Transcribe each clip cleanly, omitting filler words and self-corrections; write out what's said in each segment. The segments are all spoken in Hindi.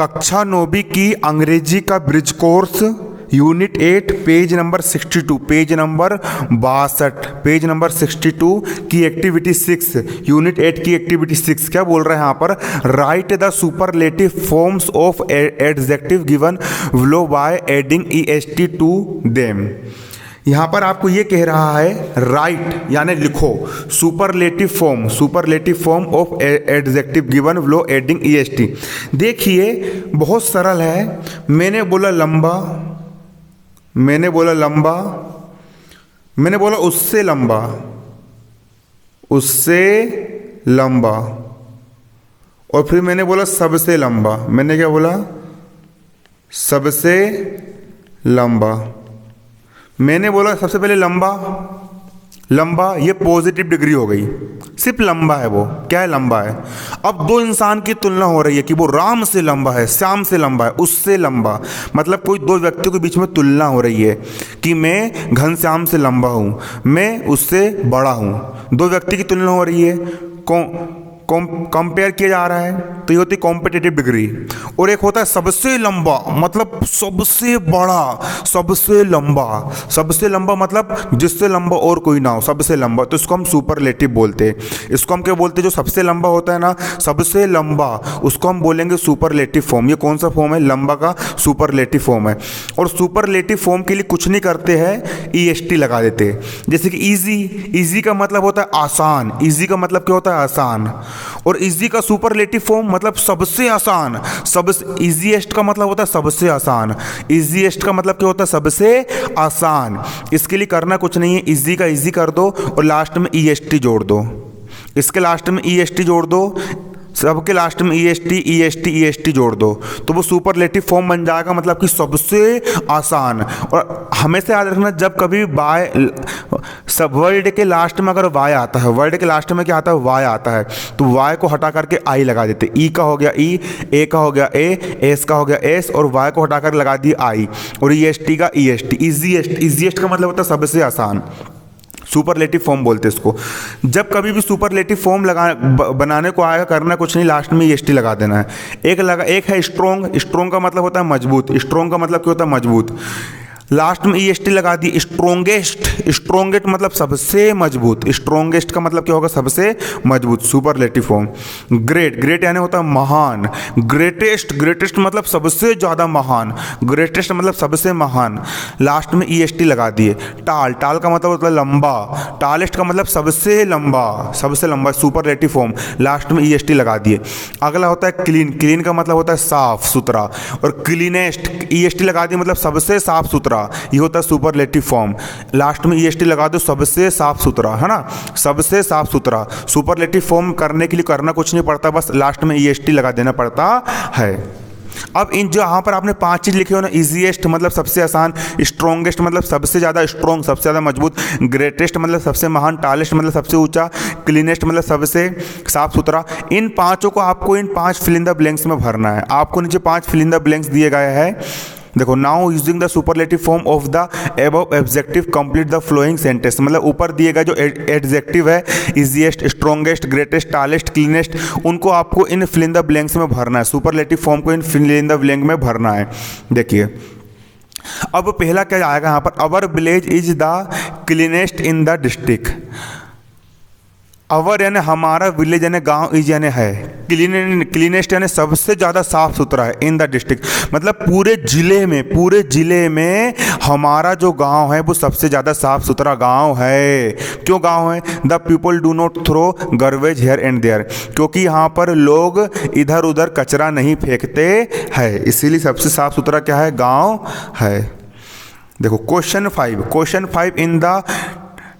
कक्षा 9वीं की अंग्रेजी का bridge course unit 8 page number 62 page number 62 page number 62 की एक्टिविटी 6 यूनिट 8 की एक्टिविटी 6 क्या बोल रहे हैं यहाँ पर? Write the superlative forms of adjective given below by adding EST to them. यहाँ पर आपको ये कह रहा है राइट यानी लिखो superlative form of adjective given below adding EST। देखिए बहुत सरल है। मैंने बोला लंबा, मैंने बोला उससे लंबा, और फिर मैंने बोला सबसे लंबा। मैंने क्या बोला? सबसे लंबा। मैंने बोला सबसे पहले लंबा, ये पॉजिटिव डिग्री हो गई, सिर्फ लंबा है। वो क्या है? लंबा है। अब दो इंसान की तुलना हो रही है कि वो राम से लंबा है, श्याम से लंबा है, उससे लंबा। मतलब कोई दो व्यक्तियों के बीच में तुलना हो रही है कि मैं घनश्याम से लंबा हूँ, मैं उससे बड़ा हूँ। दो व्यक्ति की तुलना हो रही है, कंपेयर किया जा रहा है, तो ये होती है कॉम्पिटिटिव डिग्री। और एक होता है सबसे लंबा, मतलब सबसे बड़ा, सबसे लंबा मतलब जिससे लंबा और कोई ना हो, सबसे लंबा। तो इसको हम सुपरलेटिव बोलते हैं। इसको हम क्या बोलते हैं? जो सबसे लंबा होता है ना, सबसे लंबा, उसको हम बोलेंगे सुपरलेटिव फॉर्म। ये कौन सा फॉर्म है? लंबा का सुपरलेटिव फॉर्म है। और सुपरलेटिव फॉर्म के लिए कुछ नहीं करते हैं, EST लगा देते हैं। जैसे कि इजी का मतलब होता है आसान। इजी का मतलब क्या होता है? आसान। और इजी का सुपरलेटिव फॉर्म मतलब सबसे आसान। सबसे इजीएस्ट का मतलब होता है सबसे आसान। इजीएस्ट का मतलब क्या होता है? सबसे आसान। इसके लिए करना कुछ नहीं है, इजी का इजी कर दो और लास्ट में EST जोड़ दो। इसके लास्ट में EST जोड़ दो, सबके लास्ट में EST जोड़ दो, तो वो सुपरलेटिव फॉर्म बन जाएगा, मतलब कि सबसे आसान। और हमेशा याद रखना, जब कभी बाय सब वर्ड के लास्ट में अगर वाई आता है, वर्ड के लास्ट में क्या आता है? वाई आता है, तो वाई को हटा करके आई लगा देते। ई का हो गया ई, ए का हो गया ए, एस का हो गया एस, और वाई को हटा कर लगा दी आई, और EST का EST। इजीएस्ट का मतलब होता है सबसे आसान। सुपरलेटिव फॉर्म बोलते हैं इसको। जब कभी भी सुपरलेटिव फॉर्म बनाने को आएगा, करना कुछ नहीं, लास्ट में EST लगा देना है। एक है स्ट्रोंग का मतलब होता है मजबूत। स्ट्रोंग का मतलब क्या होता है? मजबूत। लास्ट में EST लगा दी। स्ट्रोंगेस्ट मतलब सबसे मजबूत। स्ट्रोंगेस्ट का मतलब क्या होगा? सबसे मजबूत, सुपरलेटिव फॉर्म। ग्रेट यानी होता है महान। ग्रेटेस्ट मतलब सबसे ज़्यादा महान। ग्रेटेस्ट मतलब सबसे महान। लास्ट में EST लगा दिए। टाल का मतलब होता है लंबा। टालेस्ट का मतलब सबसे लंबा सुपरलेटिव फॉर्म। लास्ट में EST लगा दिए। अगला होता है क्लीन का मतलब होता है साफ सुथरा, और क्लीनेस्ट EST लगा दिए मतलब सबसे साफ सुथरा। ये होता है सुपरलेटिव फॉर्म। लास्ट में EST लगा दो, सबसे साफ सुथरा, है ना, सबसे साफ सुथरा। सुपरलेटिव फॉर्म करने के लिए करना कुछ नहीं पड़ता, बस लास्ट में EST लगा देना पड़ता है। अब इन जो यहाँ पर आपने 5 चीज़ लिखी हो ना, इजीएस्ट मतलब सबसे आसान, स्ट्रोंगेस्ट मतलब सबसे ज़्यादा स्ट्रोंग, सबसे ज़्यादा मजबूत, ग्रेटेस्ट मतलब सबसे महान, टालेस्ट मतलब सबसे ऊंचा, क्लीनेस्ट मतलब सबसे साफ सुथरा। इन पाँचों को आपको इन 5 फिल इन द ब्लैंक्स में भरना है। आपको नीचे 5 फिल इन द ब्लैंक्स दिए गए हैं। देखो, now using the superlative form of the above adjective complete the flowing sentence. मतलब ऊपर दिए गए जो एडजेक्टिव है, easiest, strongest, greatest, tallest, cleanest, उनको आपको इन फिल इन द ब्लैंक्स में भरना है। सुपरलेटिव फॉर्म को इन फिल इन द ब्लैंक में भरना है। देखिए अब पहला क्या आएगा यहाँ पर? Our village is the cleanest in the district. Our यानी हमारा, विलेज यानी गांव, इज यानी है, क्लीनेस्ट यानी सबसे ज़्यादा साफ सुथरा है, इन द डिस्ट्रिक्ट मतलब पूरे ज़िले में हमारा जो गांव है वो सबसे ज़्यादा साफ सुथरा गांव है। क्यों गांव है? The people do not throw garbage here and there, क्योंकि यहाँ पर लोग इधर उधर कचरा नहीं फेंकते हैं, इसीलिए सबसे साफ सुथरा क्या है? गाँव है। देखो question 5 in the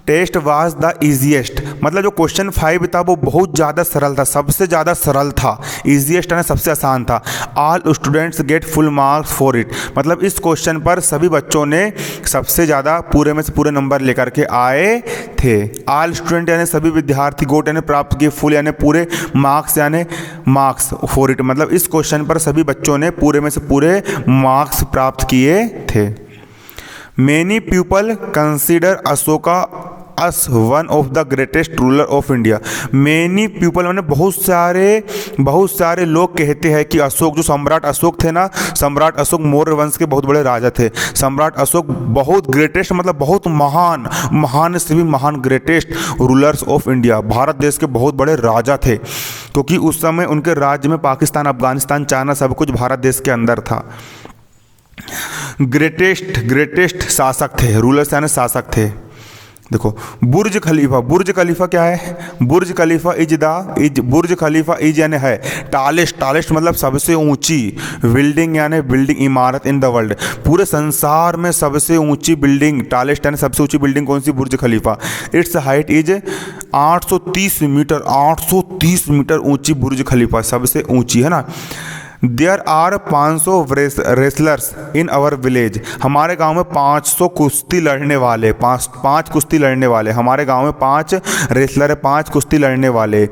test was the easiest. मतलब जो क्वेश्चन 5 था वो बहुत ज़्यादा सरल था, सबसे ज़्यादा सरल था। ईजीएस्ट यानी सबसे आसान था। All students get full marks for it. मतलब इस क्वेश्चन पर सभी बच्चों ने सबसे ज़्यादा पूरे में से पूरे नंबर लेकर के आए थे। ऑल स्टूडेंट यानी सभी विद्यार्थी, गोट यानी प्राप्त किए, फुल यानी पूरे, मार्क्स यानी मार्क्स फॉर इट मतलब इस क्वेश्चन पर सभी बच्चों ने पूरे में से पूरे मार्क्स प्राप्त किए थे। Many people consider Ashoka us one of the greatest ruler of India. Many people, मैंने बहुत सारे लोग कहते हैं कि अशोक, जो सम्राट अशोक थे ना, सम्राट अशोक मौर्य वंश के बहुत बड़े राजा थे। सम्राट अशोक बहुत ग्रेटेस्ट मतलब बहुत महान से भी महान greatest rulers of India, Bharat देश के बहुत बड़े राजा थे, क्योंकि उस समय उनके राज्य में पाकिस्तान, अफगानिस्तान, चाइना सब कुछ भारत देश के अंदर था। ग्रेटेस्ट शासक थे, रूलर्स यानी शासक थे। देखो बुर्ज खलीफा क्या है? बुर्ज खलीफा इज यानी है टालेस्ट मतलब सबसे ऊंची बिल्डिंग, यानी बिल्डिंग इमारत इन द वर्ल्ड, पूरे संसार में सबसे ऊंची बिल्डिंग, टालेस्ट यानी सबसे ऊंची बिल्डिंग कौन सी? Burj Khalifa. Its height is 830 metre ऊंची बुर्ज खलीफा सबसे ऊंची है ना। There are 500 wrestlers in our village, हमारे गांव में 500 कुश्ती लड़ने वाले, पाँच कुश्ती लड़ने वाले, हमारे गांव में 5 रेसलर है, 5 कुश्ती लड़ने वाले।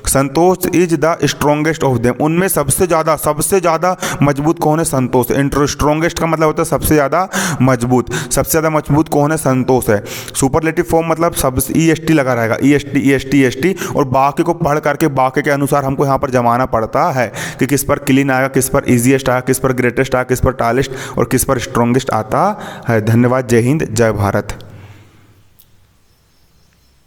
Santosh is the strongest of them, उनमें सबसे ज़्यादा मजबूत कौन है? संतोष। स्ट्रोंगेस्ट का मतलब होता है सबसे ज़्यादा मजबूत कौन है? संतोष है। सुपरलेटिव फॉर्म मतलब सब EST लगा रहेगा, EST और बाकी को पढ़ करके बाकी के अनुसार हमको यहाँ पर जमाना पड़ता है कि किस पर क्लीन आएगा, किस पर ईजीएस्ट आएगा, किस पर ग्रेटेस्ट आएगा, किस पर टालेस्ट और किस पर स्ट्रॉन्गेस्ट आता है। धन्यवाद। जय हिंद, जय भारत।